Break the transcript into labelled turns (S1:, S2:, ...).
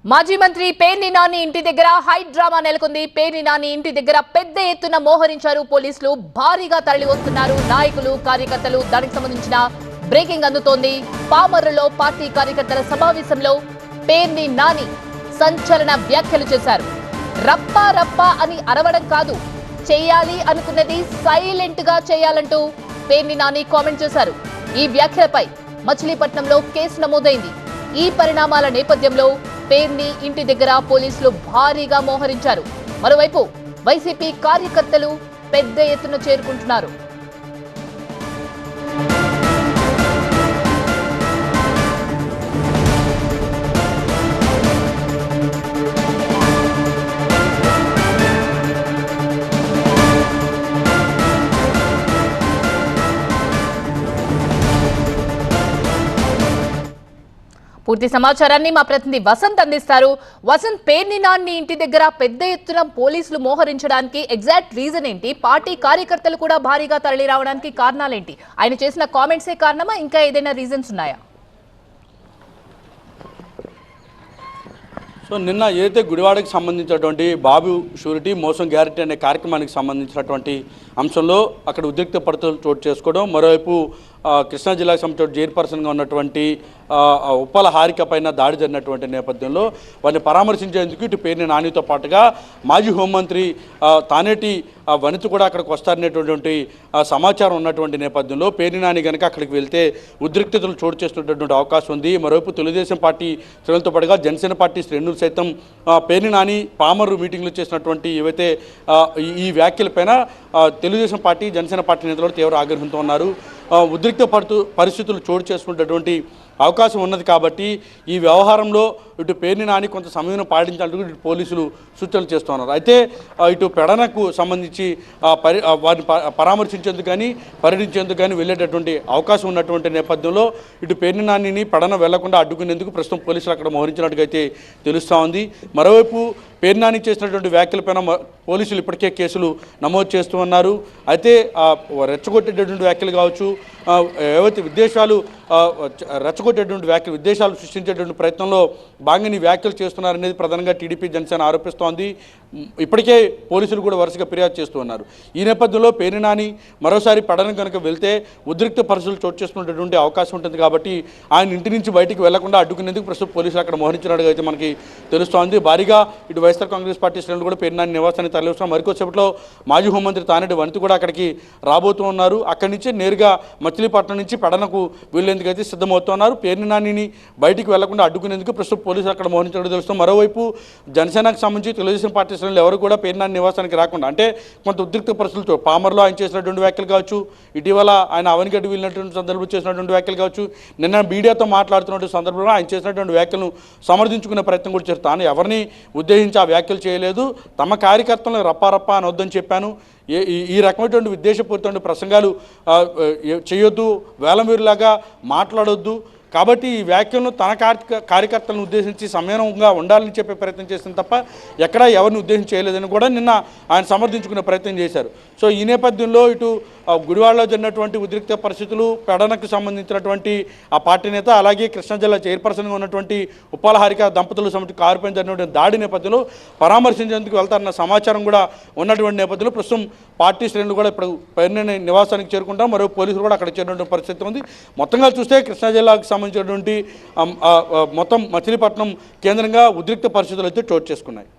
S1: మాజీ మంత్రి పేర్ని నాని ఇంటి దగ్గర హై డ్రామా నెలకొంది. పేర్ని నాని ఇంటి దగ్గర పెద్ద ఎత్తున మోహరించారు పోలీసులు. భారీగా తరలి వస్తున్నారు నాయకులు, కార్యకర్తలు. దానికి సంబంధించిన బ్రేకింగ్ అందుతోంది. పామర్రులో పార్టీ కార్యకర్తల సమావేశంలో పేర్ని నాని సంచలన వ్యాఖ్యలు చేశారు. రప్పా రప్పా అని అరవడం కాదు, చేయాలి అనుకున్నది సైలెంట్ గా చేయాలంటూ పేర్ని నాని కామెంట్ చేశారు. ఈ వ్యాఖ్యలపై మచిలీపట్నంలో కేసు నమోదైంది. ఈ పరిణామాల నేపథ్యంలో పేర్ని ఇంటి దగ్గర పోలీసులు భారీగా మోహరించారు. మరోవైపు వైసీపీ కార్యకర్తలు పెద్ద ఎత్తున చేరుకుంటున్నారు. పూర్తి సమాచారాన్ని మా ప్రతినిధి వసంత్ అందిస్తారు. వసంత్, పేర్ని నాని ఇంటి దగ్గర పెద్ద ఎత్తున పోలీసులు మోహరించడానికి ఎగ్జాక్ట్ రీజన్ ఏంటి? పార్టీ కార్యకర్తలు కూడా భారీగా తరలి రావడానికి కారణాలేంటి? ఆయన చేసిన కామెంట్సే కారణమా, ఇంకా ఏదైనా రీజన్స్ ఉన్నాయా?
S2: సో నిన్న ఏదైతే గుడివాడకి సంబంధించినటువంటి బాబు షూరిటీ మోసం గ్యారెంటీ అనే కార్యక్రమానికి సంబంధించినటువంటి అంశంలో అక్కడ ఉద్రిక్త పరిస్థితులు చోటు చేసుకోవడం, మరోవైపు కృష్ణా జిల్లాకు సంబంధించిన చైర్పర్సన్గా ఉన్నటువంటి ఉప్పల హారిక పైన దాడి జరిగినటువంటి నేపథ్యంలో వారిని పరామర్శించేందుకు ఇటు పేర్ని నానితో పాటుగా మాజీ హోంమంత్రి తానేటి వనిత కూడా అక్కడికి వస్తారనేటువంటి సమాచారం ఉన్నటువంటి నేపథ్యంలో పేర్ని నాని కనుక అక్కడికి వెళ్తే ఉద్రిక్తతలు చోటు చేస్తున్నటువంటి అవకాశం ఉంది. మరోవైపు తెలుగుదేశం పార్టీ శ్రేణులతో పాటుగా జనసేన పార్టీ శ్రేణులు సైతం పేర్ని నాని పామరు మీటింగ్లు చేసినటువంటి ఏవైతే ఈ వ్యాఖ్యలపైన తెలుగుదేశం పార్టీ జనసేన పార్టీ నేతలు తీవ్ర ఆగ్రహంతో ఉన్నారు. ఉద్రిక్త పరిస్థితులు చోటు చేసుకున్నటువంటి అవకాశం ఉన్నది కాబట్టి ఈ వ్యవహారంలో ఇటు పేర్ని నాని కొంత సమయం పాటించాలంటూ ఇటు పోలీసులు సూచనలు చేస్తున్నారు. అయితే ఇటు పెడనకు సంబంధించి వారిని పరామర్శించేందుకు కానీ పర్యటించేందుకు కానీ వెళ్ళేటటువంటి అవకాశం ఉన్నటువంటి నేపథ్యంలో ఇటు పేర్ని నానిని పెడన వెళ్లకుండా అడ్డుకునేందుకు ప్రస్తుతం పోలీసులు అక్కడ మోహరించినట్టుగా అయితే తెలుస్తూ ఉంది. మరోవైపు పేర్ని నాని చేసినటువంటి వ్యాఖ్యలపైన పోలీసులు ఇప్పటికే కేసులు నమోదు చేస్తూ ఉన్నారు. అయితే రెచ్చగొట్టేటటువంటి వ్యాఖ్యలు కావచ్చు, ఏవైతే విద్వేషాలు రెచ్చగొట్టేటువంటి వ్యాఖ్యలు, విద్వేషాలు సృష్టించేటువంటి ప్రయత్నంలో భాగంగా ఈ వ్యాఖ్యలు చేస్తున్నారనేది ప్రధానంగా టీడీపీ జనసేన ఆరోపిస్తోంది. ఇప్పటికే పోలీసులు కూడా వరుసగా ఫిర్యాదు చేస్తూ ఉన్నారు. ఈ నేపథ్యంలో పేర్ని నాని మరోసారి పడన కనుక వెళ్తే ఉద్రిక్త పరిస్థితులు చోటు చేసుకునేటువంటి అవకాశం ఉంటుంది కాబట్టి ఆయన ఇంటి నుంచి బయటికి వెళ్లకుండా అడ్డుకునేందుకు ప్రస్తుతం పోలీసులు అక్కడ మోహరించినట్టుగా అయితే మనకి తెలుస్తోంది. భారీగా ఇటు వైఎస్ఆర్ కాంగ్రెస్ పార్టీ శ్రేణులు కూడా పేర్ని నాని నివాసాన్ని తరలిస్తున్నారు. మరికొద్దిసేపట్లో మాజీ హోంమంత్రి తానేటి వనిత కూడా అక్కడికి రాబోతూ ఉన్నారు. అక్కడి నుంచి నేరుగా మచిలీపట్నం నుంచి పెడనకు వెళ్లేందుకు అయితే సిద్ధమవుతున్నారు. పేర్ని నానిని బయటికి వెళ్లకుండా అడ్డుకునేందుకు ప్రస్తుతం పోలీసులు అక్కడ మోహరించినట్టు తెలుస్తుంది. మరోవైపు జనసేనకు సంబంధించి తెలుగుదేశం పార్టీ శ్రేణులు ఎవరు కూడా పేర్ని నాని నివాసానికి రాకుండా, అంటే కొంత ఉద్రిక్త పరిస్థితులతో పామర్లో ఆయన చేసినటువంటి వ్యాఖ్యలు కావచ్చు, ఇటీవల ఆయన అవనిగడ్డి వెళ్ళినటువంటి సందర్భంలో చేసినటువంటి వ్యాఖ్యలు కావచ్చు, నిన్న మీడియాతో మాట్లాడుతున్నటువంటి సందర్భంలో ఆయన చేసినటువంటి వ్యాఖ్యలను సమర్థించుకునే ప్రయత్నం కూడా చేస్తారు. తాను ఎవరిని ఉద్దేశించి ఆ వ్యాఖ్యలు చేయలేదు, తమ కార్యకర్తలను రప్పారప్ప అని వద్దని చెప్పాను, ఈ రకమైనటువంటి ఉద్దేశపూరితమైన ప్రసంగాలు చేయొద్దు, వేలమీరులాగా మాట్లాడొద్దు, కాబట్టి ఈ వ్యాఖ్యలను తన కార్యకర్తలను ఉద్దేశించి సమయంగా ఉండాలని చెప్పే ప్రయత్నం చేసింది తప్ప ఎక్కడా ఎవరిని ఉద్దేశించి చేయలేదని కూడా నిన్న ఆయన సమర్థించుకునే ప్రయత్నం చేశారు. సో ఈ నేపథ్యంలో ఇటు గుడివాడలో జరిగినటువంటి ఉద్రిక్త పరిస్థితులు, పెడనకు సంబంధించినటువంటి ఆ పార్టీ నేత అలాగే కృష్ణా జిల్లా చైర్పర్సన్గా ఉన్నటువంటి ఉప్పల హారిక దంపతులకు సంబంధించి కారుపైన జరిగినటువంటి దాడి నేపథ్యంలో పరామర్శించేందుకు వెళ్తారన్న సమాచారం కూడా ఉన్నటువంటి నేపథ్యంలో ప్రస్తుతం పార్టీ శ్రేణులు కూడా ఇప్పుడు పేర్ని నివాసానికి చేరుకుంటాం. మరో పోలీసులు కూడా అక్కడ చేరినటువంటి పరిస్థితి ఉంది. మొత్తంగా చూస్తే కృష్ణా జిల్లాకు సంబంధించినటువంటి మొత్తం మచిలీపట్నం కేంద్రంగా ఉద్రిక్త పరిస్థితులు అయితే చోటు చేసుకున్నాయి.